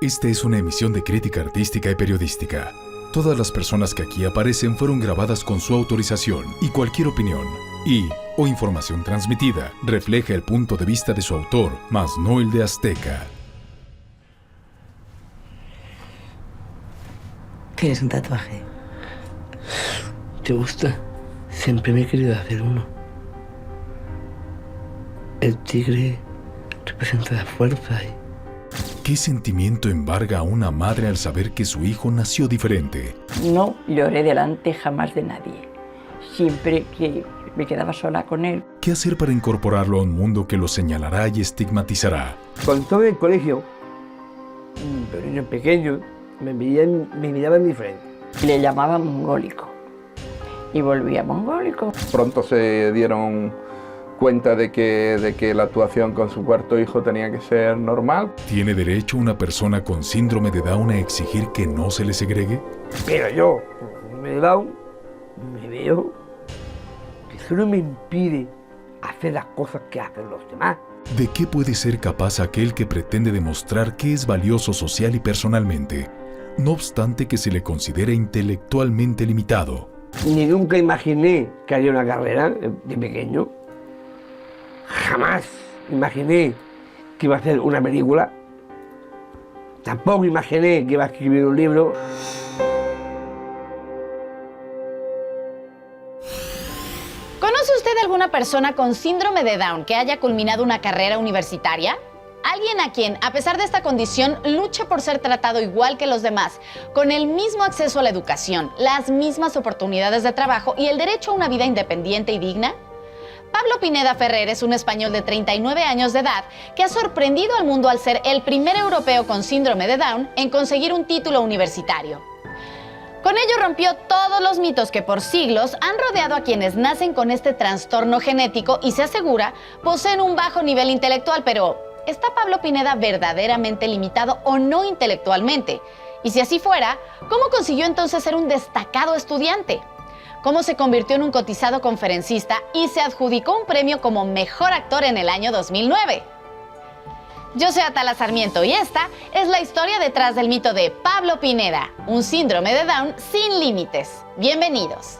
Esta es una emisión de crítica artística y periodística. Todas las personas que aquí aparecen fueron grabadas con su autorización y cualquier opinión o información transmitida refleja el punto de vista de su autor, mas no el de Azteca. ¿Tienes un tatuaje? ¿Te gusta? Siempre me he querido hacer uno. El tigre representa la fuerza y... ¿Qué sentimiento embarga a una madre al saber que su hijo nació diferente? No lloré delante jamás de nadie. Siempre que me quedaba sola con él. ¿Qué hacer para incorporarlo a un mundo que lo señalará y estigmatizará? Con todo el colegio, pero niños pequeños, me miraban diferente. Le llamaban mongólico. Y volvía mongólico. Pronto se dieron cuenta de que la actuación con su cuarto hijo tenía que ser normal. ¿Tiene derecho una persona con síndrome de Down a exigir que no se le segregue? Pero yo, me Down, me veo que eso no me impide hacer las cosas que hacen los demás. ¿De qué puede ser capaz aquel que pretende demostrar que es valioso social y personalmente, no obstante que se le considere intelectualmente limitado? Ni nunca imaginé que haría una carrera de pequeño. Jamás imaginé que iba a hacer una película. Tampoco imaginé que iba a escribir un libro. ¿Conoce usted alguna persona con síndrome de Down que haya culminado una carrera universitaria? Alguien a quien, a pesar de esta condición, luche por ser tratado igual que los demás, con el mismo acceso a la educación, las mismas oportunidades de trabajo y el derecho a una vida independiente y digna? Pablo Pineda Ferrer es un español de 39 años de edad que ha sorprendido al mundo al ser el primer europeo con síndrome de Down en conseguir un título universitario. Con ello rompió todos los mitos que por siglos han rodeado a quienes nacen con este trastorno genético y se asegura poseen un bajo nivel intelectual, pero ¿está Pablo Pineda verdaderamente limitado o no intelectualmente? Y si así fuera, ¿cómo consiguió entonces ser un destacado estudiante? ¿Cómo se convirtió en un cotizado conferencista y se adjudicó un premio como mejor actor en el año 2009? Yo soy Atala Sarmiento y esta es la historia detrás del mito de Pablo Pineda, un síndrome de Down sin límites. Bienvenidos.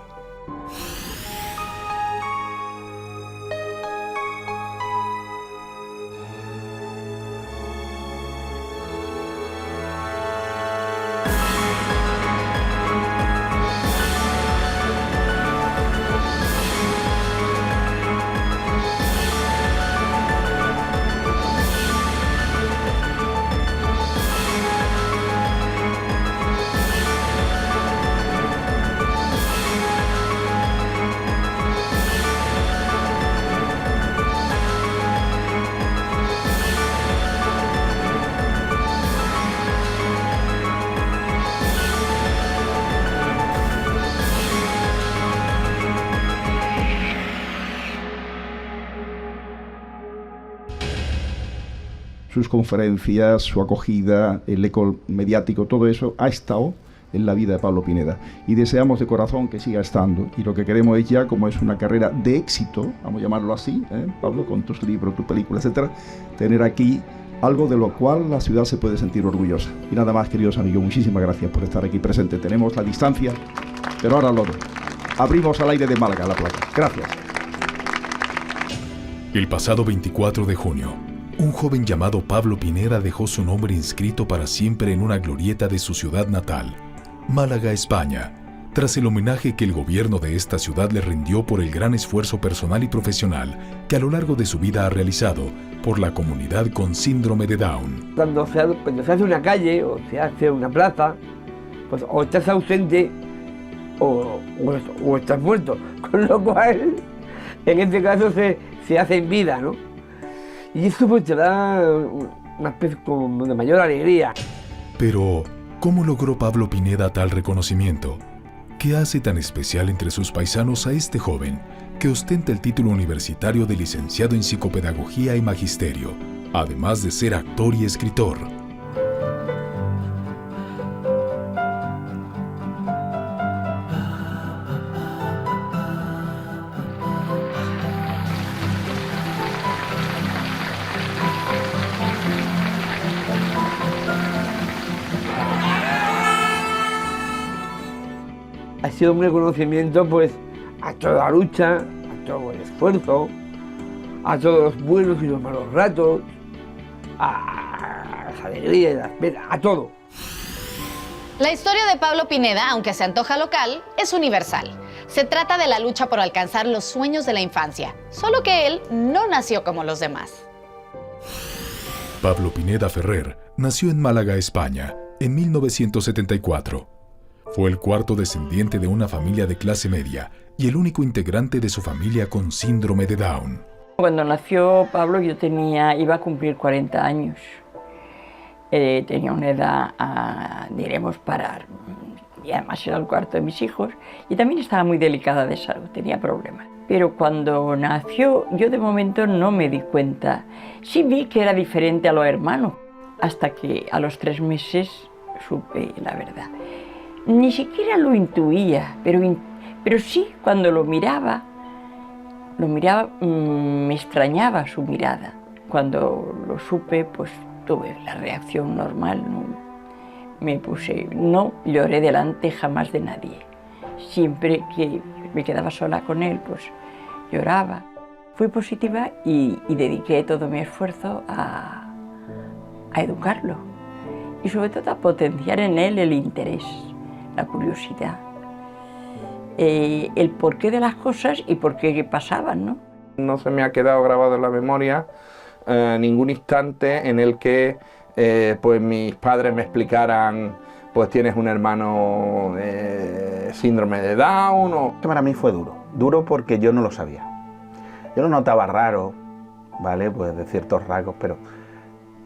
Sus conferencias, su acogida, el eco mediático, todo eso ha estado en la vida de Pablo Pineda. Y deseamos de corazón que siga estando. Y lo que queremos es ya, como es una carrera de éxito, vamos a llamarlo así, Pablo, con tus libros, tus películas, etcétera, tener aquí algo de lo cual la ciudad se puede sentir orgullosa. Y nada más, queridos amigos, muchísimas gracias por estar aquí presentes. Tenemos la distancia, pero ahora lo abrimos al aire de Málaga la placa. Gracias. El pasado 24 de junio, un joven llamado Pablo Pineda dejó su nombre inscrito para siempre en una glorieta de su ciudad natal, Málaga, España, tras el homenaje que el gobierno de esta ciudad le rindió por el gran esfuerzo personal y profesional que a lo largo de su vida ha realizado por la comunidad con síndrome de Down. Cuando se hace una calle o se hace una plaza, pues o estás ausente o estás muerto, con lo cual en este caso se hace en vida, ¿no? Y eso pues te da una especie como de mayor alegría. Pero, ¿cómo logró Pablo Pineda tal reconocimiento? ¿Qué hace tan especial entre sus paisanos a este joven que ostenta el título universitario de licenciado en psicopedagogía y magisterio, además de ser actor y escritor? ha sido un reconocimiento pues a toda la lucha, a todo el esfuerzo, a todos los buenos y los malos ratos, a las alegrías, las penas, a todo. La historia de Pablo Pineda, aunque se antoja local, es universal. Se trata de la lucha por alcanzar los sueños de la infancia, solo que él no nació como los demás. Pablo Pineda Ferrer nació en Málaga, España, en 1974. Fue el cuarto descendiente de una familia de clase media y el único integrante de su familia con síndrome de Down. Cuando nació Pablo yo iba a cumplir 40 años. Tenía una edad, diremos, y además era el cuarto de mis hijos, y también estaba muy delicada de salud, tenía problemas. Pero cuando nació, yo de momento no me di cuenta. Sí vi que era diferente a los hermanos, hasta que a los 3 meses supe la verdad. Ni siquiera lo intuía, pero sí, cuando lo miraba, me extrañaba su mirada. Cuando lo supe, pues tuve la reacción normal, no lloré delante jamás de nadie. Siempre que me quedaba sola con él, pues lloraba. Fui positiva y dediqué todo mi esfuerzo a educarlo y sobre todo a potenciar en él el interés, la curiosidad, el porqué de las cosas y por qué pasaban, ¿no? No se me ha quedado grabado en la memoria ningún instante en el que pues mis padres me explicaran, pues tienes un hermano síndrome de Down. Para mí fue duro porque yo no lo sabía. Yo lo notaba raro, ¿vale? Pues de ciertos rasgos, pero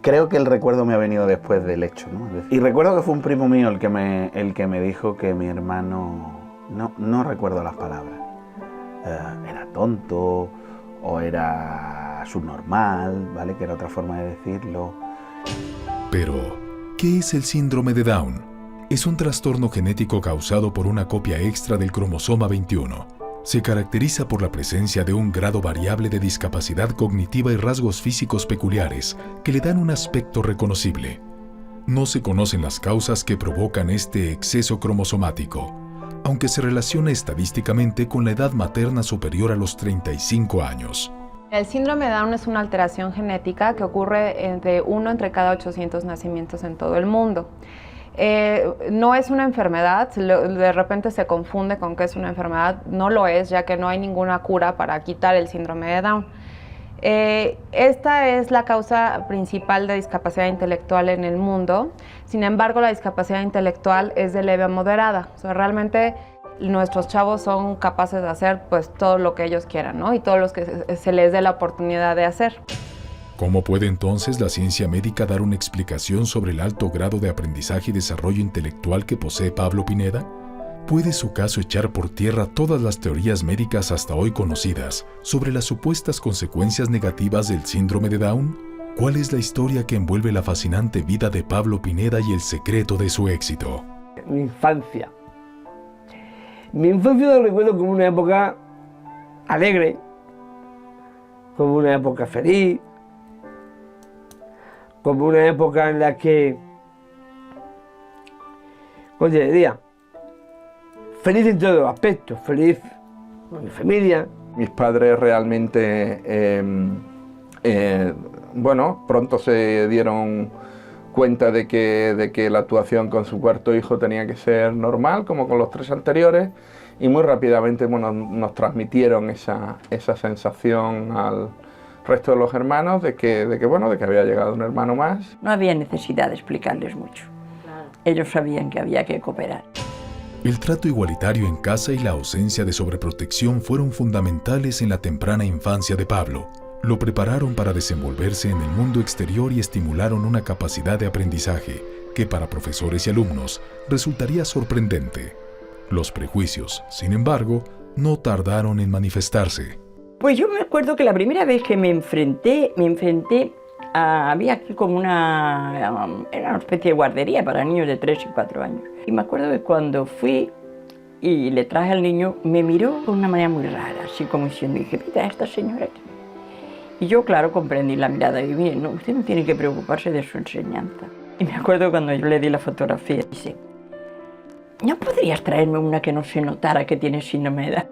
creo que el recuerdo me ha venido después del hecho, ¿no? Y recuerdo que fue un primo mío el que me dijo que mi hermano, no recuerdo las palabras, era tonto o era subnormal, ¿vale? Que era otra forma de decirlo. Pero, ¿qué es el síndrome de Down? Es un trastorno genético causado por una copia extra del cromosoma 21. Se caracteriza por la presencia de un grado variable de discapacidad cognitiva y rasgos físicos peculiares que le dan un aspecto reconocible. No se conocen las causas que provocan este exceso cromosomático, aunque se relaciona estadísticamente con la edad materna superior a los 35 años. El síndrome de Down es una alteración genética que ocurre de 1 entre cada 800 nacimientos en todo el mundo. No es una enfermedad, de repente se confunde con que es una enfermedad, no lo es, ya que no hay ninguna cura para quitar el síndrome de Down. Esta es la causa principal de discapacidad intelectual en el mundo. Sin embargo, la discapacidad intelectual es de leve a moderada. O sea, realmente nuestros chavos son capaces de hacer pues todo lo que ellos quieran, ¿no? Y todo lo que se les dé la oportunidad de hacer. ¿Cómo puede entonces la ciencia médica dar una explicación sobre el alto grado de aprendizaje y desarrollo intelectual que posee Pablo Pineda? ¿Puede su caso echar por tierra todas las teorías médicas hasta hoy conocidas sobre las supuestas consecuencias negativas del síndrome de Down? ¿Cuál es la historia que envuelve la fascinante vida de Pablo Pineda y el secreto de su éxito? Mi infancia. Mi infancia la recuerdo como una época alegre, como una época feliz, como una época en la que, ¿cómo te diría? Feliz en todos los aspectos, feliz con mi familia. Mis padres realmente, bueno, pronto se dieron cuenta de que la actuación con su cuarto hijo tenía que ser normal, como con los 3 anteriores, y muy rápidamente, bueno, nos transmitieron esa sensación al resto de los hermanos de que había llegado un hermano más. No había necesidad de explicarles mucho. Ellos sabían que había que cooperar. El trato igualitario en casa y la ausencia de sobreprotección fueron fundamentales en la temprana infancia de Pablo. Lo prepararon para desenvolverse en el mundo exterior y estimularon una capacidad de aprendizaje que para profesores y alumnos resultaría sorprendente. Los prejuicios, sin embargo, no tardaron en manifestarse. Pues yo me acuerdo que la primera vez que me enfrenté había aquí como era una especie de guardería para niños de 3 y 4 años. Y me acuerdo que cuando fui y le traje al niño, me miró de una manera muy rara, así como diciendo, dije, mira, esta señora aquí. Y yo, claro, comprendí la mirada y dije, no, usted no tiene que preocuparse de su enseñanza. Y me acuerdo cuando yo le di la fotografía, dice, ¿no podrías traerme una que no se notara que tiene síndrome de Down?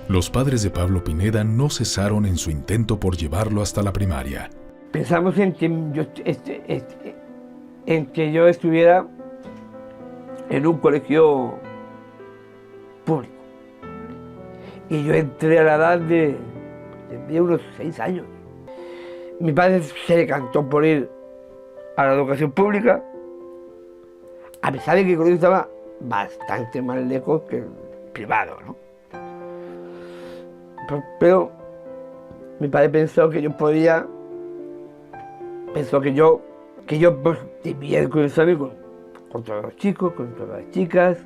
Los padres de Pablo Pineda no cesaron en su intento por llevarlo hasta la primaria. Pensamos en que yo estuviera en un colegio público. Y yo entré a la edad de unos 6 años. Mi padre se decantó por ir a la educación pública, a pesar de que el colegio estaba bastante más lejos que el privado, ¿no? Pero mi padre pensó que yo podía, pues, debía cruzarme con todos los chicos, con todas las chicas.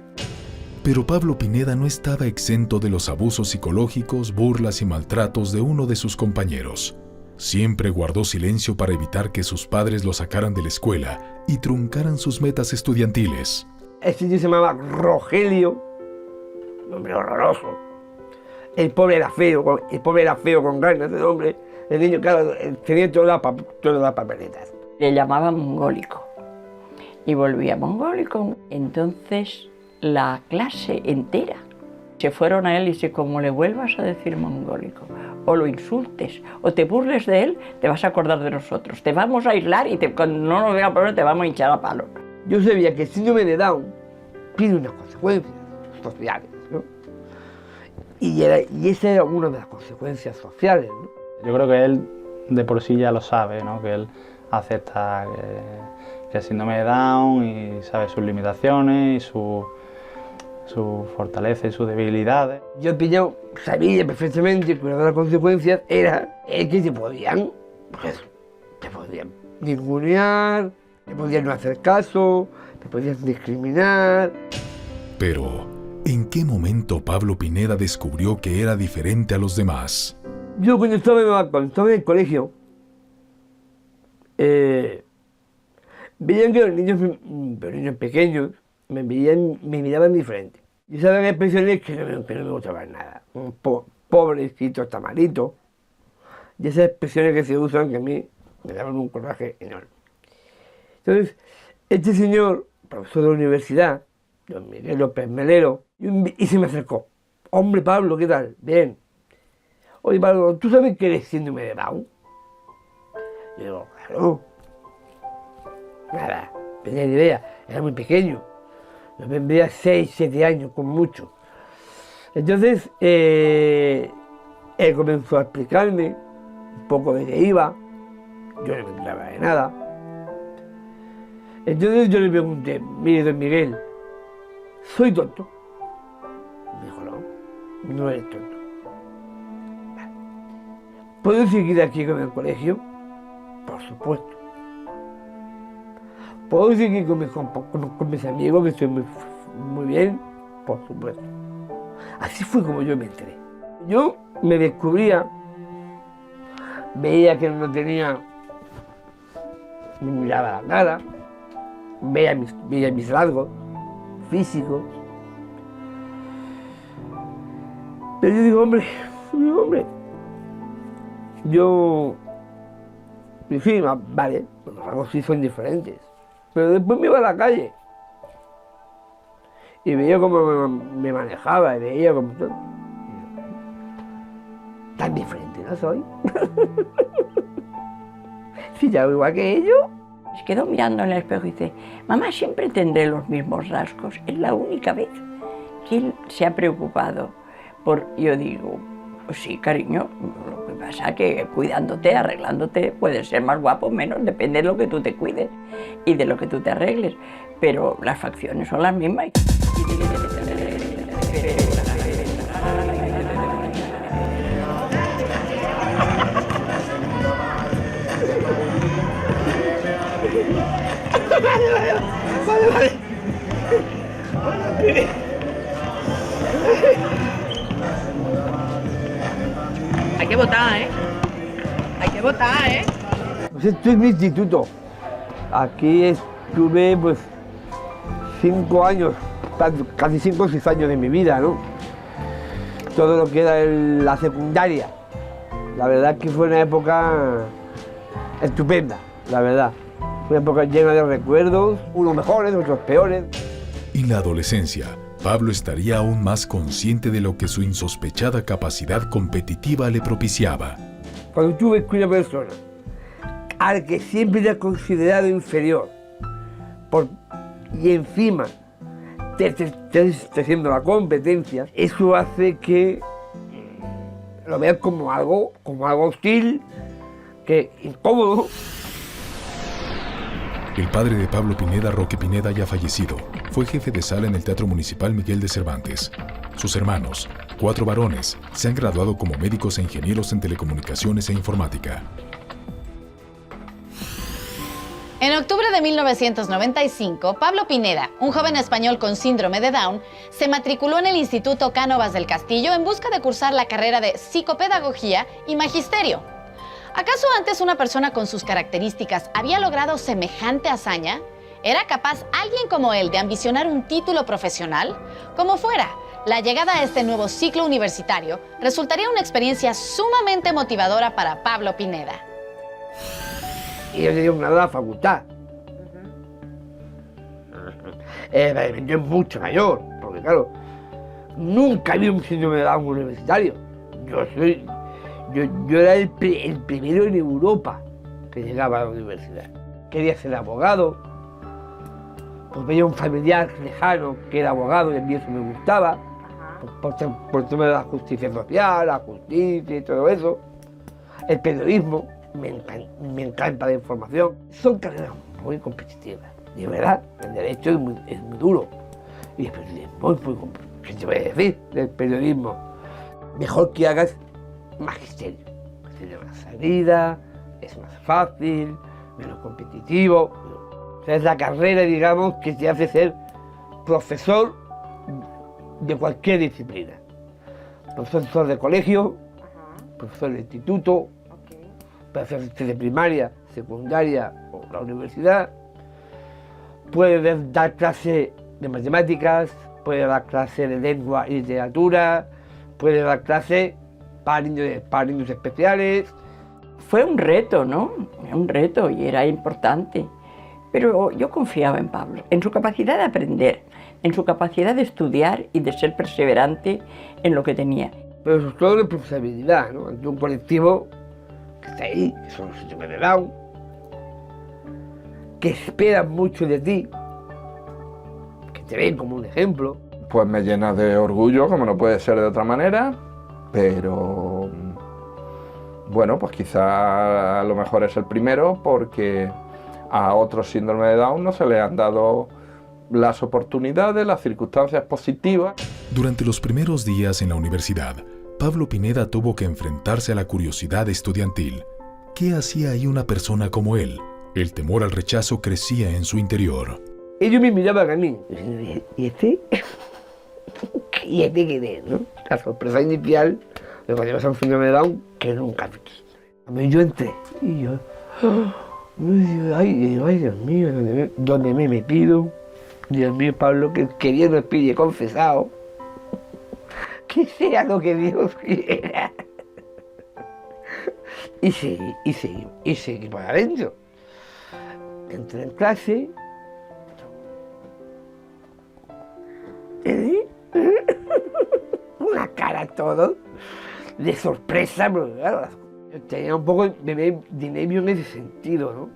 Pero Pablo Pineda no estaba exento de los abusos psicológicos, burlas y maltratos de uno de sus compañeros. Siempre guardó silencio para evitar que sus padres lo sacaran de la escuela y truncaran sus metas estudiantiles. Este tío se llamaba Rogelio, un hombre horroroso. El pobre era feo con ganas, el hombre. El niño, claro, tenía todas las papeletas. Le llamaban mongólico y volvía mongólico. Entonces la clase entera se fueron a él y dice, como le vuelvas a decir mongólico, o lo insultes, o te burles de él, te vas a acordar de nosotros. Te vamos a aislar y cuando no nos vean por te vamos a hinchar a palo. Yo sabía que el síndrome de Down tiene unas consecuencias sociales, ¿no? Y esa era una de las consecuencias sociales, ¿no? Yo creo que él de por sí ya lo sabe, ¿no? Que él acepta que el síndrome de Down y sabe sus limitaciones y su fortaleza y sus debilidades. Yo sabía perfectamente que una de las consecuencias era que te podían ningunear, te podían no hacer caso, te podían discriminar. Pero, ¿en qué momento Pablo Pineda descubrió que era diferente a los demás? Yo cuando estaba en el colegio, veían que los niños pequeños me miraban diferente. Y sabían expresiones que no me gustaban nada. Un pobrecito, tamarito. Y esas expresiones que se usan que a mí me daban un coraje enorme. Entonces, este señor, profesor de la universidad, don Miguel López Melero, y se me acercó. Hombre, Pablo, ¿qué tal? Bien. Oye, Pablo, ¿tú sabes que eres síndrome de Down? Yo digo, claro. Nada, no tenía ni idea, era muy pequeño. Yo tendría 6, 7 años, con mucho. Entonces, él comenzó a explicarme un poco de qué iba. Yo no me enteraba de nada. Entonces yo le pregunté, mire, don Miguel, ¿soy tonto? Me dijo, no eres tonto. ¿Puedo seguir aquí con el colegio? Por supuesto. ¿Puedo seguir con mis amigos, que estoy muy bien? Por supuesto. Así fue como yo me enteré. Yo me descubría, veía que no tenía, me miraba la cara, veía mis rasgos físicos. Pero yo digo, hombre, sí, vale, los rasgos sí son diferentes. Pero después me iba a la calle y veía cómo me manejaba y veía cómo todo. Tan diferente no soy. Si ya igual que ellos. Se quedó mirando en el espejo y dice, mamá, siempre tendré los mismos rasgos. Es la única vez que él se ha preocupado por... Yo digo, pues sí, cariño, lo que pasa es que cuidándote, arreglándote, puedes ser más guapo o menos, depende de lo que tú te cuides y de lo que tú te arregles. Pero las facciones son las mismas. Vale. Hay que votar, ¿eh? Hay que votar, ¿eh? Pues esto es mi instituto. Aquí estuve, pues, 5 años, casi 5 o 6 años de mi vida, ¿no? Todo lo que era la secundaria. La verdad es que fue una época estupenda, la verdad. Una época llena de recuerdos, unos mejores, otros peores. En la adolescencia, Pablo estaría aún más consciente de lo que su insospechada capacidad competitiva le propiciaba. Cuando tú ves que una persona al que siempre te has considerado inferior y encima te está haciendo la competencia, eso hace que lo veas como algo hostil, que incómodo. El padre de Pablo Pineda, Roque Pineda, ya fallecido, fue jefe de sala en el Teatro Municipal Miguel de Cervantes. Sus hermanos, 4 varones, se han graduado como médicos e ingenieros en telecomunicaciones e informática. En octubre de 1995, Pablo Pineda, un joven español con síndrome de Down, se matriculó en el Instituto Cánovas del Castillo en busca de cursar la carrera de psicopedagogía y magisterio. ¿Acaso antes una persona con sus características había logrado semejante hazaña? ¿Era capaz alguien como él de ambicionar un título profesional? Como fuera, la llegada a este nuevo ciclo universitario resultaría una experiencia sumamente motivadora para Pablo Pineda. Y yo tenía una edad facultad. Yo es mucho mayor, porque claro, nunca había un síndrome de Down universitario. Yo era el primero en Europa que llegaba a la universidad. Quería ser abogado, pues veía un familiar lejano que era abogado y a mí eso me gustaba, por el tema de la justicia social, la justicia y todo eso. El periodismo, me encanta la información. Son carreras muy competitivas, de verdad. El derecho es muy duro y el periodismo es muy competitivo. ¿Qué te voy a decir del periodismo? Mejor que hagas magisterio. Tiene una salida, es más fácil, menos competitivo. O sea, es la carrera, digamos, que te hace ser profesor de cualquier disciplina. Profesor de colegio, profesor de instituto, profesor de primaria, secundaria o la universidad. Puedes dar clase de matemáticas, puedes dar clase de lengua y literatura, puedes dar clase para niños especiales. Fue un reto, ¿no? Un reto y era importante. Pero yo confiaba en Pablo, en su capacidad de aprender, en su capacidad de estudiar y de ser perseverante en lo que tenía. Pero sobre todo responsabilidad, ¿no? Ante un colectivo que está ahí, que son los síndromes de Down, que esperan mucho de ti, que te ven como un ejemplo. Pues me llena de orgullo, como no puede ser de otra manera, pero bueno, pues quizá a lo mejor es el primero porque a otros síndromes de Down no se le han dado las oportunidades, las circunstancias positivas. Durante los primeros días en la universidad, Pablo Pineda tuvo que enfrentarse a la curiosidad estudiantil. ¿Qué hacía ahí una persona como él? El temor al rechazo crecía en su interior. Ellos me miraban a mí. ¿Y este? ¿Y este qué es, no? La sorpresa inicial de cuando llevas a un síndrome de Down que nunca vi. A mí yo entré y yo... Ay, Dios mío, ¿dónde me he metido? Dios mío, Pablo, que queriendo el pille confesado. Que sea lo que Dios quiera. Y seguí para adentro. Entré en clase. Una cara todo de sorpresa, pero claro, yo tenía un poco de nervio en ese sentido, ¿no?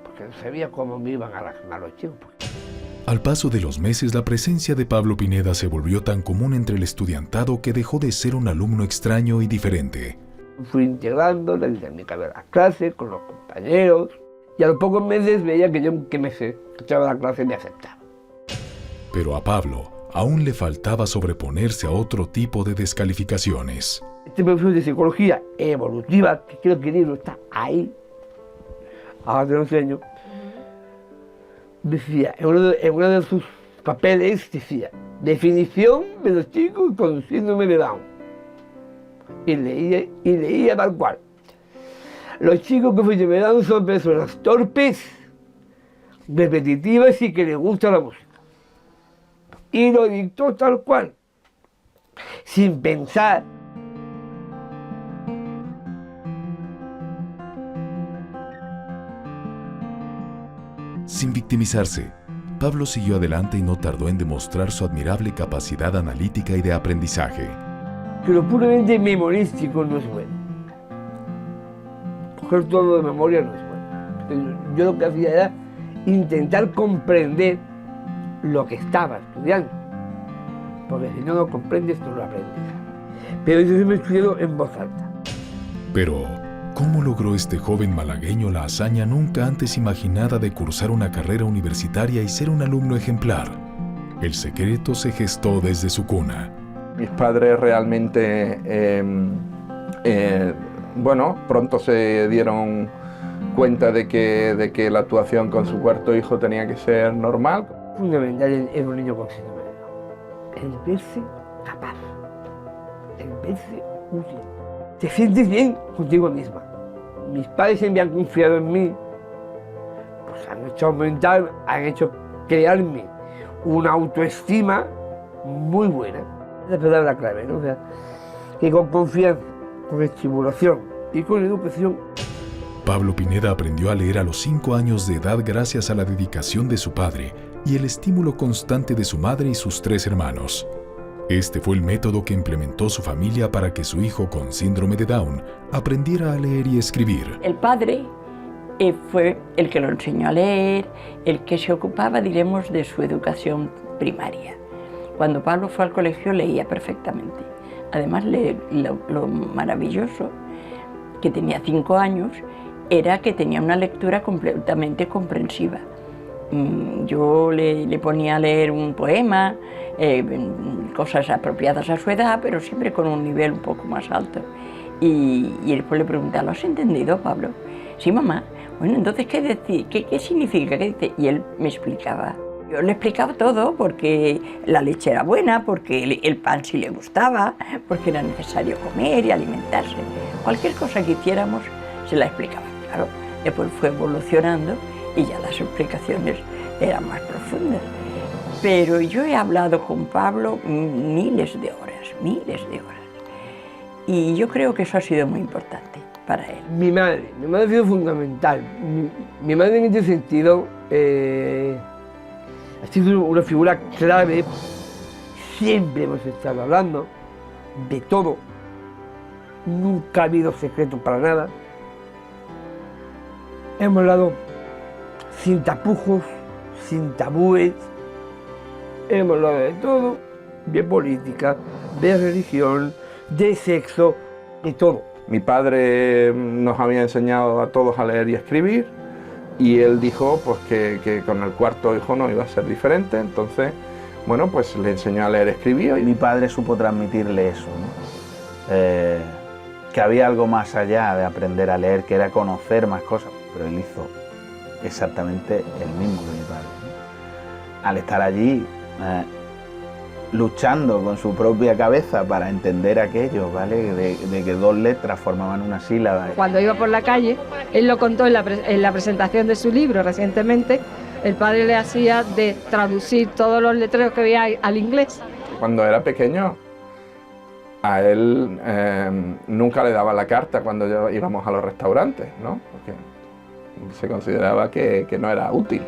Porque no sabía cómo me iban a reaccionar los chicos. Al paso de los meses, la presencia de Pablo Pineda se volvió tan común entre el estudiantado que dejó de ser un alumno extraño y diferente. Fui integrando la dinámica de las clases con los compañeros y a los pocos meses veía que yo que me echaba la clase me aceptaba. Pero a Pablo aún le faltaba sobreponerse a otro tipo de descalificaciones. Este profesor de psicología evolutiva, que creo que el libro está ahí, ahora te lo enseño, decía, en uno de sus papeles decía, definición de los chicos con síndrome de Down. Y leía tal cual. Los chicos con síndrome de Down son personas torpes, repetitivas y que les gusta la música. Y lo dictó tal cual, sin pensar. Sin victimizarse, Pablo siguió adelante y no tardó en demostrar su admirable capacidad analítica y de aprendizaje. Pero puramente memorístico no es bueno. Coger todo de memoria no es bueno. Yo lo que hacía era intentar comprender lo que estaba estudiando. Porque si no lo comprendes, no lo aprendes. Pero yo siempre he estudiado en voz alta. Pero, ¿cómo logró este joven malagueño la hazaña nunca antes imaginada de cursar una carrera universitaria y ser un alumno ejemplar? El secreto se gestó desde su cuna. Mis padres realmente, pronto se dieron cuenta de que la actuación con su cuarto hijo tenía que ser normal. Fundamental en un niño con síndrome de Down. El verse capaz, el verse útil. Te sientes bien contigo misma. Mis padres siempre han confiado en mí, pues han hecho aumentar, han hecho crearme una autoestima muy buena. Esa es la palabra clave, ¿no? O sea, que con confianza, con estimulación y con educación. Pablo Pineda aprendió a leer a los 5 años de edad gracias a la dedicación de su padre y el estímulo constante de su madre y sus 3 hermanos. Este fue el método que implementó su familia para que su hijo con síndrome de Down aprendiera a leer y escribir. El padre fue el que lo enseñó a leer, el que se ocupaba, diremos, de su educación primaria. Cuando Pablo fue al colegio leía perfectamente. Además, lo maravilloso que tenía 5 años era que tenía una lectura completamente comprensiva. Yo le ponía a leer un poema, cosas apropiadas a su edad, pero siempre con un nivel un poco más alto. Y después le preguntaba, ¿lo has entendido, Pablo? Sí, mamá. Bueno, entonces, ¿qué decir? ¿Qué significa? ¿Qué dice? Y él me explicaba. Yo le explicaba todo, porque la leche era buena, porque el pan sí le gustaba, porque era necesario comer y alimentarse. Cualquier cosa que hiciéramos se la explicaba. Claro, después fue evolucionando y ya las explicaciones eran más profundas. Pero yo he hablado con Pablo miles de horas. Y yo creo que eso ha sido muy importante para él. Mi madre ha sido fundamental. Mi madre en este sentido ha sido una figura clave. Siempre hemos estado hablando de todo. Nunca ha habido secreto para nada. Hemos hablado sin tapujos, sin tabúes. Hemos hablado de todo, de política, de religión, de sexo, de todo. Mi padre nos había enseñado a todos a leer y escribir, y él dijo pues que con el cuarto hijo no iba a ser diferente, entonces, bueno, pues le enseñó a leer y escribir. Y mi padre supo transmitirle eso, ¿no? Que había algo más allá de aprender a leer, que era conocer más cosas, pero él hizo exactamente el mismo que mi padre, ¿no? Al estar allí, luchando con su propia cabeza para entender aquello, ¿vale? De que 2 letras formaban una sílaba. Cuando iba por la calle, él lo contó en la presentación de su libro recientemente, el padre le hacía de traducir todos los letreros que veía al inglés. Cuando era pequeño, a él nunca le daba la carta cuando íbamos a los restaurantes, ¿no? Porque se consideraba que no era útil.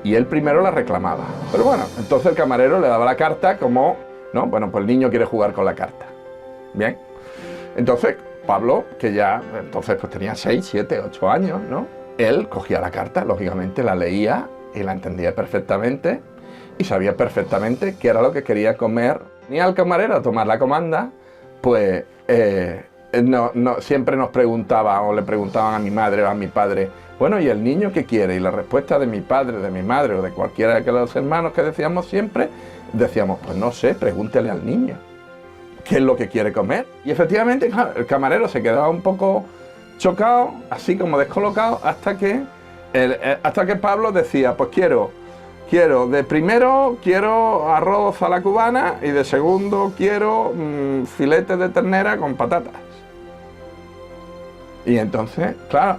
Y él primero la reclamaba. Pero bueno, entonces el camarero le daba la carta como, ¿no? Bueno, pues el niño quiere jugar con la carta. Bien. Entonces, Pablo, que ya entonces pues tenía 6, 7, 8 años, ¿no? Él cogía la carta, lógicamente la leía y la entendía perfectamente y sabía perfectamente qué era lo que quería comer. Ni al camarero a tomar la comanda, pues siempre nos preguntaba o le preguntaban a mi madre o a mi padre, bueno, ¿y el niño qué quiere? Y la respuesta de mi padre, de mi madre o de cualquiera de los hermanos que decíamos siempre, decíamos, pues no sé, pregúntele al niño qué es lo que quiere comer. Y efectivamente el camarero se quedaba un poco chocado, así como descolocado, hasta que Pablo decía, pues de primero quiero arroz a la cubana y de segundo quiero filetes de ternera con patatas. Y entonces, claro,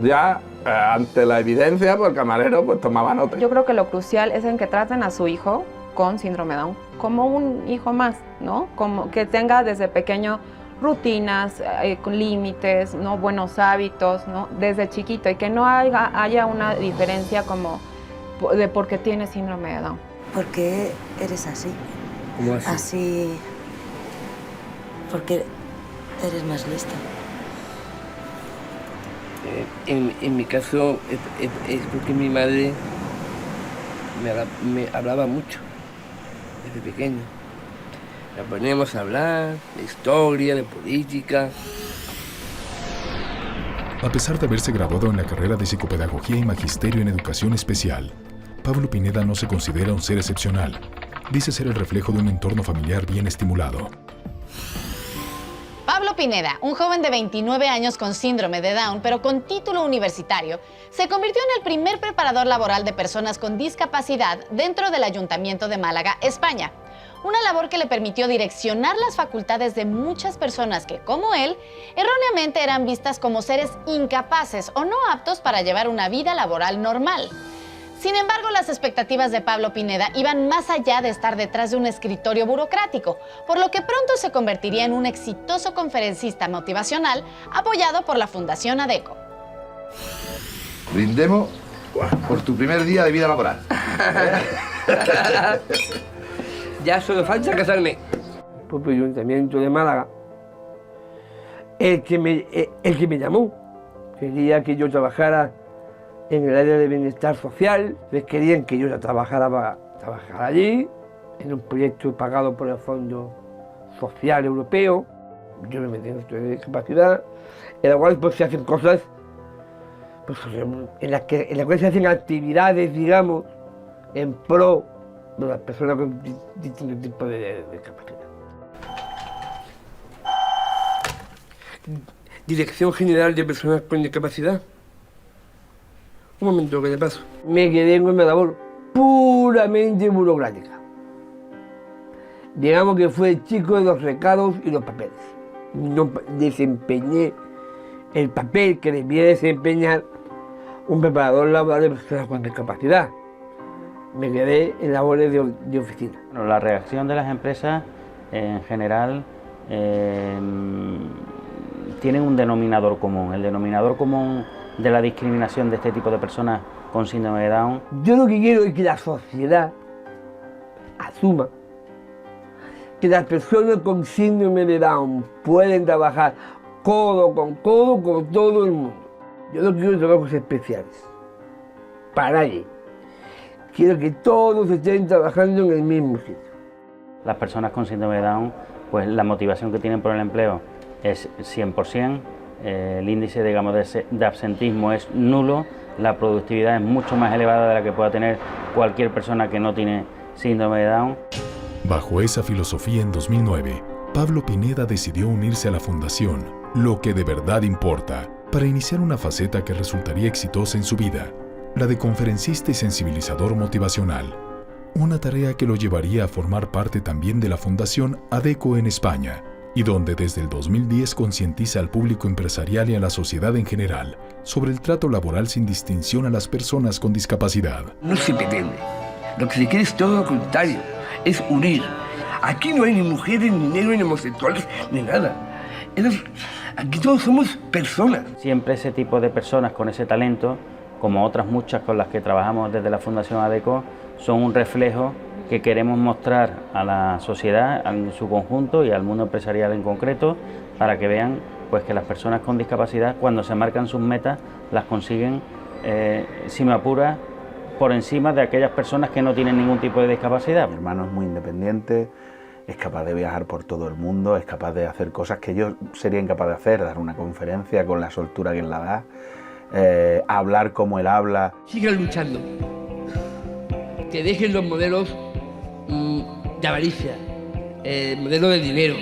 ya ante la evidencia, pues el camarero pues tomaba nota. Yo creo que lo crucial es en que traten a su hijo con síndrome de Down como un hijo más, ¿no? Como que tenga desde pequeño rutinas, con límites, ¿no? Buenos hábitos, ¿no? Desde chiquito, y que no haya una diferencia como de por qué tiene síndrome de Down. ¿Por qué eres así? ¿Cómo así? Así... porque eres más lista. En mi caso es porque mi madre me hablaba mucho desde pequeño. La poníamos a hablar de historia, de política. A pesar de haberse graduado en la carrera de Psicopedagogía y Magisterio en Educación Especial, Pablo Pineda no se considera un ser excepcional. Dice ser el reflejo de un entorno familiar bien estimulado. Pablo Pineda, un joven de 29 años con síndrome de Down, pero con título universitario, se convirtió en el primer preparador laboral de personas con discapacidad dentro del Ayuntamiento de Málaga, España. Una labor que le permitió direccionar las facultades de muchas personas que, como él, erróneamente eran vistas como seres incapaces o no aptos para llevar una vida laboral normal. Sin embargo, las expectativas de Pablo Pineda iban más allá de estar detrás de un escritorio burocrático, por lo que pronto se convertiría en un exitoso conferencista motivacional apoyado por la Fundación ADECO. Brindemos por tu primer día de vida laboral. Ya solo falta casarme. El propio Ayuntamiento de Málaga, el que me llamó, quería que yo trabajara en el área de bienestar social, les querían que yo trabajara allí, en un proyecto pagado por el Fondo Social Europeo. Yo me metí en esto de discapacidad, en la cual pues, se hacen cosas, pues, en las cuales se hacen actividades, digamos, en pro de las personas con distintos tipos de discapacidad. Dirección General de Personas con Discapacidad. Un momento que te paso. Me quedé en una labor puramente burocrática. Digamos que fue el chico de los recados y los papeles. No desempeñé el papel que debía desempeñar un preparador laboral de personas con discapacidad. Me quedé en labores de oficina. Bueno, la reacción de las empresas en general tienen un denominador común. El denominador común de la discriminación de este tipo de personas con síndrome de Down. Yo lo que quiero es que la sociedad asuma que las personas con síndrome de Down pueden trabajar codo con todo el mundo. Yo no quiero trabajos especiales para nadie. Quiero que todos estén trabajando en el mismo sitio. Las personas con síndrome de Down, pues la motivación que tienen por el empleo es 100%. El índice, digamos, de absentismo es nulo, la productividad es mucho más elevada de la que pueda tener cualquier persona que no tiene síndrome de Down. Bajo esa filosofía, en 2009, Pablo Pineda decidió unirse a la Fundación Lo que de verdad importa, para iniciar una faceta que resultaría exitosa en su vida, la de conferencista y sensibilizador motivacional. Una tarea que lo llevaría a formar parte también de la Fundación ADECO en España, y donde desde el 2010 concientiza al público empresarial y a la sociedad en general sobre el trato laboral sin distinción a las personas con discapacidad. No se pretende. Lo que se quiere es todo lo contrario, es unir. Aquí no hay ni mujeres, ni negros, ni homosexuales, ni nada. Aquí todos somos personas. Siempre ese tipo de personas con ese talento, como otras muchas con las que trabajamos desde la Fundación ADECO, son un reflejo que queremos mostrar a la sociedad en su conjunto y al mundo empresarial en concreto, para que vean pues, que las personas con discapacidad, cuando se marcan sus metas, las consiguen, si me apura, por encima de aquellas personas que no tienen ningún tipo de discapacidad. Mi hermano es muy independiente, es capaz de viajar por todo el mundo, es capaz de hacer cosas que yo sería incapaz de hacer, dar una conferencia con la soltura que él la da, hablar como él habla. Sigan luchando. Que dejen los modelos de avaricia, el modelo del dinero,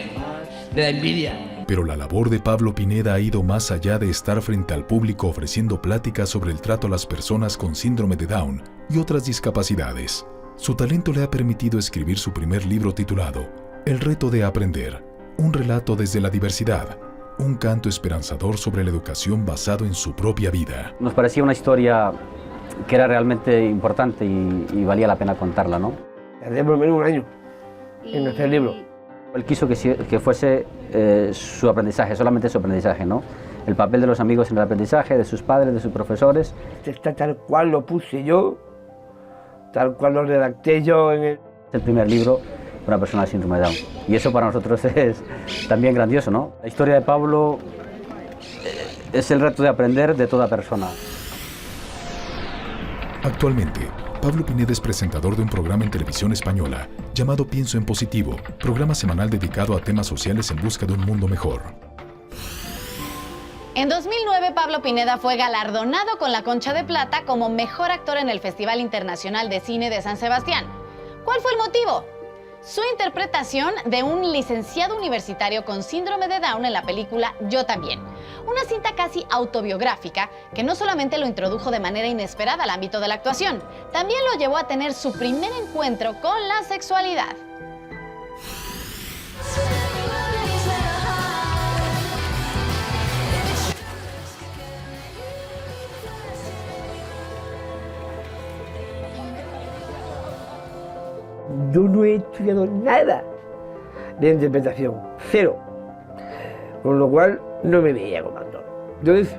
de la envidia. Pero la labor de Pablo Pineda ha ido más allá de estar frente al público ofreciendo pláticas sobre el trato a las personas con síndrome de Down y otras discapacidades. Su talento le ha permitido escribir su primer libro titulado El reto de aprender, un relato desde la diversidad, un canto esperanzador sobre la educación basado en su propia vida. Nos parecía una historia que era realmente importante y valía la pena contarla, ¿no? Tardé por lo menos un año en hacer el libro. Él quiso que fuese su aprendizaje, solamente su aprendizaje, ¿no? El papel de los amigos en el aprendizaje, de sus padres, de sus profesores. Está tal cual lo puse yo, tal cual lo redacté yo en Es el primer libro de una persona de síndrome de Down. Y eso para nosotros es también grandioso, ¿no? La historia de Pablo es el reto de aprender de toda persona. Actualmente, Pablo Pineda es presentador de un programa en televisión española llamado Pienso en Positivo, programa semanal dedicado a temas sociales en busca de un mundo mejor. En 2009, Pablo Pineda fue galardonado con la Concha de Plata como mejor actor en el Festival Internacional de Cine de San Sebastián. ¿Cuál fue el motivo? Su interpretación de un licenciado universitario con síndrome de Down en la película Yo también. Una cinta casi autobiográfica que no solamente lo introdujo de manera inesperada al ámbito de la actuación, también lo llevó a tener su primer encuentro con la sexualidad. Yo no he estudiado nada de interpretación, cero. Con lo cual no me veía como actor. Entonces,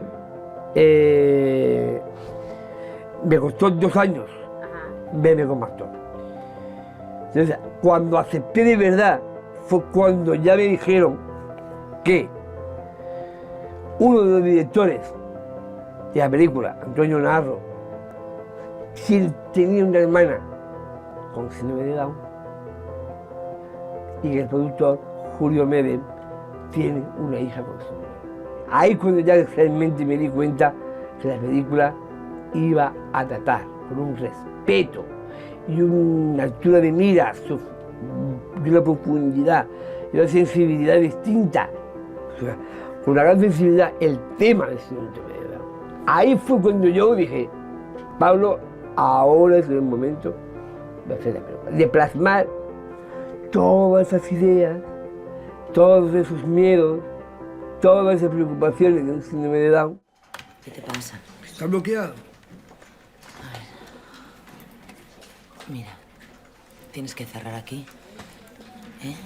me costó 2 años verme como actor. Entonces, cuando acepté de verdad, fue cuando ya me dijeron que uno de los directores de la película, Antonio Narro, si él tenía una hermana con síndrome de Down, y el productor, Julio Medem, tiene una hija con síndrome de Down. Ahí cuando ya realmente me di cuenta que la película iba a tratar con un respeto y una altura de miras, y una profundidad y una sensibilidad distinta, o sea, con una gran sensibilidad, el tema del síndrome de Down. Ahí fue cuando yo dije, Pablo, ahora es el momento de hacer la película, de plasmar todas esas ideas, todos esos miedos, todas esas preocupaciones de un síndrome de Down. ¿Qué te pasa? Está bloqueado. Mira, tienes que cerrar aquí, ¿eh?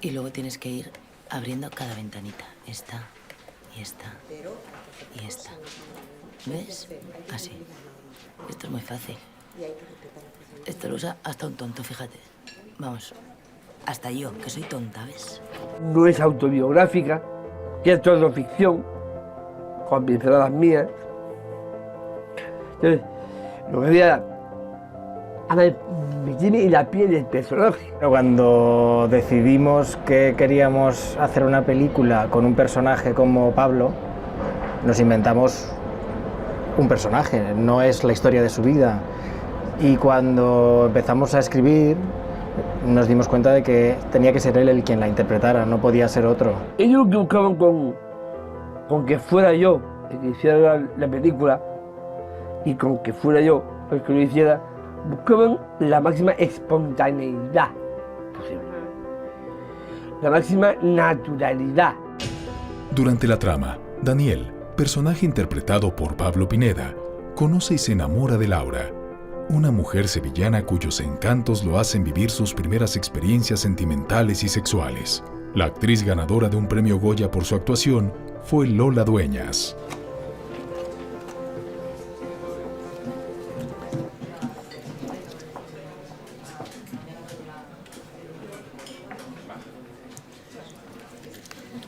Y luego tienes que ir abriendo cada ventanita. Esta, y esta, y esta. ¿Ves? Así. Esto es muy fácil. Esto lo usa hasta un tonto, fíjate. Vamos, hasta yo, que soy tonta, ¿ves? No es autobiográfica, que es todo ficción, con pinceladas mías. Entonces, lo que hacía era meterme en la piel del personaje. Cuando decidimos que queríamos hacer una película con un personaje como Pablo, nos inventamos un personaje, no es la historia de su vida. Y cuando empezamos a escribir, nos dimos cuenta de que tenía que ser él el quien la interpretara, no podía ser otro. Ellos lo que buscaban con que fuera yo el que hiciera la película y con que fuera yo el que lo hiciera, buscaban la máxima espontaneidad posible, la máxima naturalidad. Durante la trama, Daniel, personaje interpretado por Pablo Pineda, conoce y se enamora de Laura, una mujer sevillana cuyos encantos lo hacen vivir sus primeras experiencias sentimentales y sexuales. La actriz ganadora de un premio Goya por su actuación fue Lola Dueñas.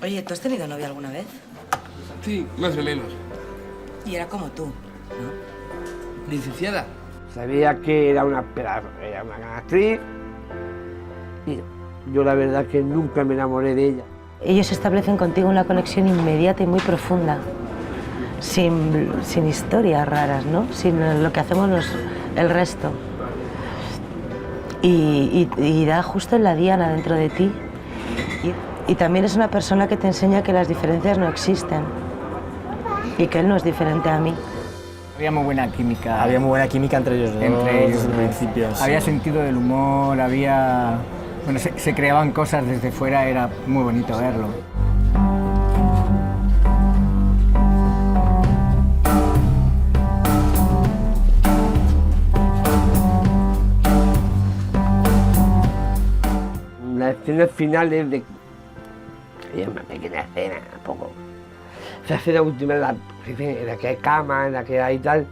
Oye, ¿tú has tenido novia alguna vez? Sí, más o menos. Y era como tú, ¿no? Licenciada. Sabía que era una gran actriz y yo la verdad que nunca me enamoré de ella. Ellos establecen contigo una conexión inmediata y muy profunda, sin historias raras, ¿no? Sin lo que hacemos el resto. Y da justo en la diana dentro de ti. Y también es una persona que te enseña que las diferencias no existen y que él no es diferente a mí. Había muy buena química. Había muy buena química entre ellos dos. Entre ellos desde el principio. Había sí. sentido del humor, había... Bueno, se creaban cosas desde fuera, era muy bonito verlo. Las escenas finales de... Hay una pequeña escena, tampoco. Esa escena última en la que hay cama, en la que hay tal.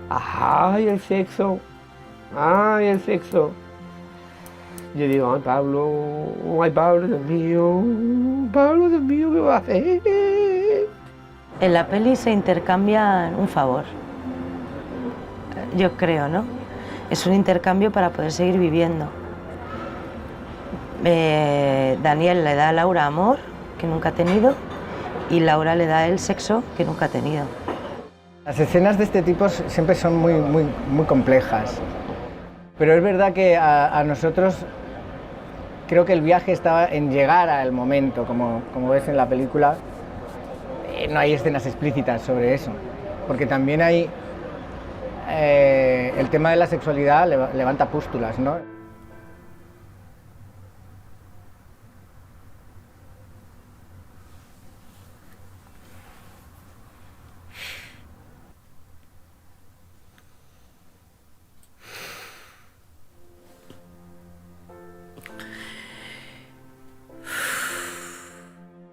Ajá, y el sexo. Ay, el sexo. Yo digo, ay Pablo, Dios mío, ¿qué va a hacer? En la peli se intercambian un favor, yo creo, ¿no? Es un intercambio para poder seguir viviendo. Daniel le da a Laura amor, que nunca ha tenido, y Laura le da a él sexo, que nunca ha tenido. Las escenas de este tipo siempre son muy complejas, pero es verdad que a nosotros creo que el viaje estaba en llegar al momento, como ves en la película. No hay escenas explícitas sobre eso, porque también hay el tema de la sexualidad levanta pústulas, ¿no?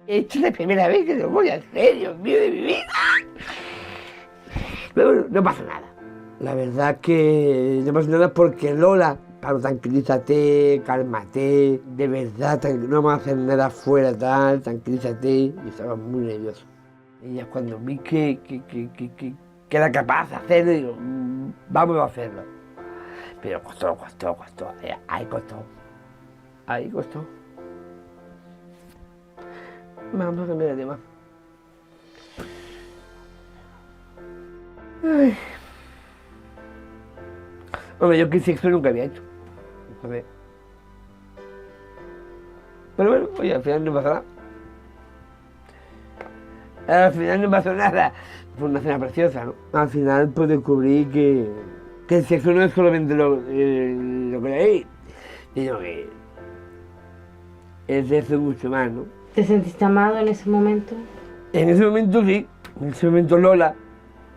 Esta es la primera vez que lo voy a hacer, Dios mío, de mi vida. Pero bueno, no pasa nada. La verdad que no pasa nada porque Lola, Pablo, tranquilízate, cálmate, de verdad, no vamos a hacer nada afuera, tal, tranquilízate. Y estaba muy nervioso. Y ya cuando vi que era capaz de hacerlo, digo, vamos a hacerlo. Pero costó, ahí costó. Vamos a cambiar de tema. Ay. Hombre, yo que sexo nunca había hecho. Joder. Pero bueno, oye, al final no pasó nada. Al final no pasó nada. Fue una cena preciosa, ¿no? Al final pues descubrí que el sexo no es solamente lo que hay, sino que el sexo es mucho más, ¿no? ¿Te sentiste amado en ese momento? En ese momento sí. En ese momento Lola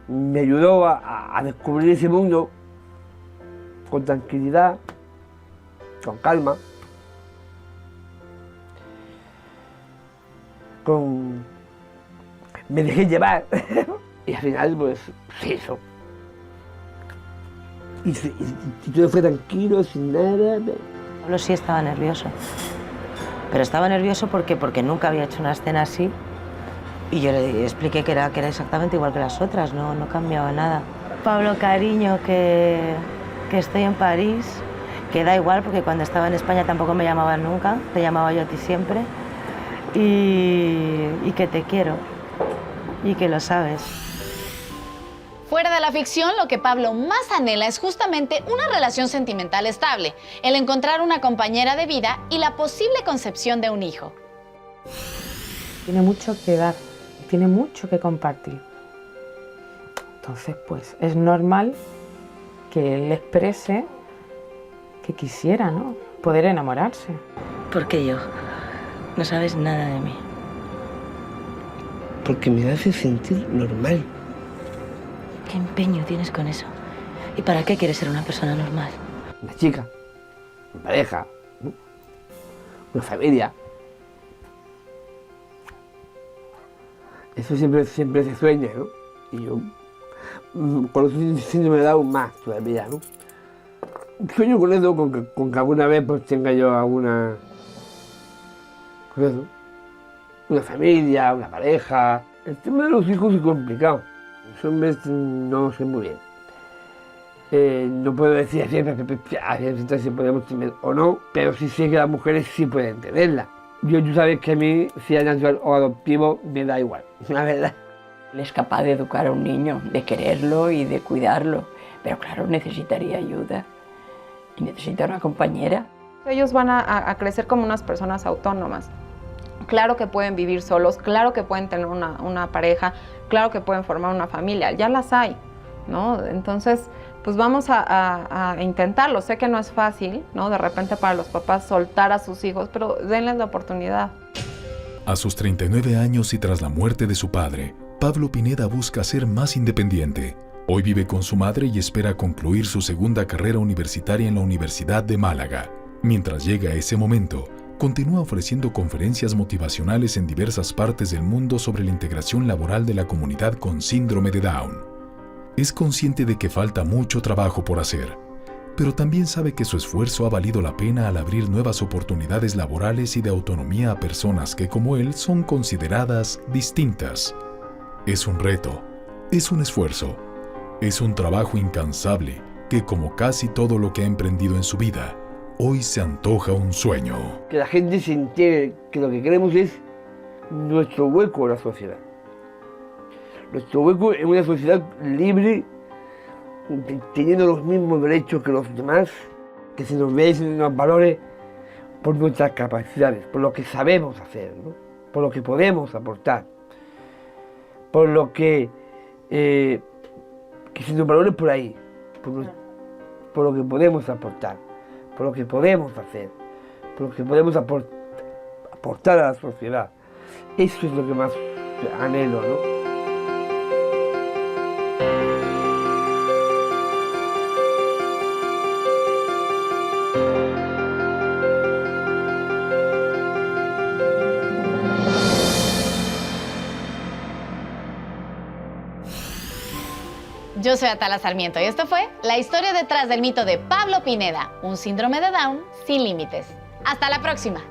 me ayudó a descubrir ese mundo con tranquilidad, con calma, me dejé llevar y al final pues sí, eso. Y todo fue tranquilo, sin nada. Pablo sí estaba nervioso. Pero estaba nervioso porque nunca había hecho una escena así y yo le expliqué que era exactamente igual que las otras, no cambiaba nada. Pablo, cariño, que estoy en París, que da igual porque cuando estaba en España tampoco me llamaban nunca, te llamaba yo a ti siempre y que te quiero y que lo sabes. Fuera de la ficción, lo que Pablo más anhela es justamente una relación sentimental estable, el encontrar una compañera de vida y la posible concepción de un hijo. Tiene mucho que dar, tiene mucho que compartir. Entonces, pues, es normal que él exprese que quisiera, ¿no? Poder enamorarse. ¿Por qué yo? No sabes nada de mí. Porque me hace sentir normal. ¿Qué empeño tienes con eso? ¿Y para qué quieres ser una persona normal? Una chica, una pareja, ¿no? Una familia. Eso siempre se sueña, ¿no? Y yo, con los síndrome de Down más todavía, ¿no? Sueño con eso, con que alguna vez pues tenga yo alguna... Con eso. Una familia, una pareja. El tema de los hijos es complicado. Los hombres no sé muy bien. No puedo decir si podemos tener o no, pero sí sé que las mujeres sí pueden tenerla. Tú sabes que a mí, si es natural o adoptivo, me da igual, la verdad. Él es capaz de educar a un niño, de quererlo y de cuidarlo, pero claro, necesitaría ayuda y necesita una compañera. Ellos van a crecer como unas personas autónomas. Claro que pueden vivir solos, claro que pueden tener una pareja, claro que pueden formar una familia, ya las hay, ¿no? Entonces, pues vamos a intentarlo. Sé que no es fácil, ¿no? De repente para los papás soltar a sus hijos, pero denles la oportunidad. A sus 39 años y tras la muerte de su padre, Pablo Pineda busca ser más independiente. Hoy vive con su madre y espera concluir su segunda carrera universitaria en la Universidad de Málaga. Mientras llega ese momento, continúa ofreciendo conferencias motivacionales en diversas partes del mundo sobre la integración laboral de la comunidad con síndrome de Down. Es consciente de que falta mucho trabajo por hacer. pero también sabe que su esfuerzo ha valido la pena al abrir nuevas oportunidades laborales y de autonomía a personas que, como él, son consideradas distintas. Es un reto, es un esfuerzo, es un trabajo incansable que, como casi todo lo que ha emprendido en su vida, hoy se antoja un sueño. Que la gente se entere que lo que queremos es nuestro hueco en la sociedad. Nuestro hueco en una sociedad libre, teniendo los mismos derechos que los demás, que se nos vea y se nos valore por nuestras capacidades, por lo que sabemos hacer, ¿no? Por lo que podemos aportar, por lo que se nos valore por ahí, por lo que podemos aportar, por lo que podemos hacer, por lo que podemos aportar a la sociedad. Eso es lo que más anhelo, ¿no? Yo soy Atala Sarmiento y esto fue la historia detrás del mito de Pablo Pineda, un síndrome de Down sin límites. Hasta la próxima.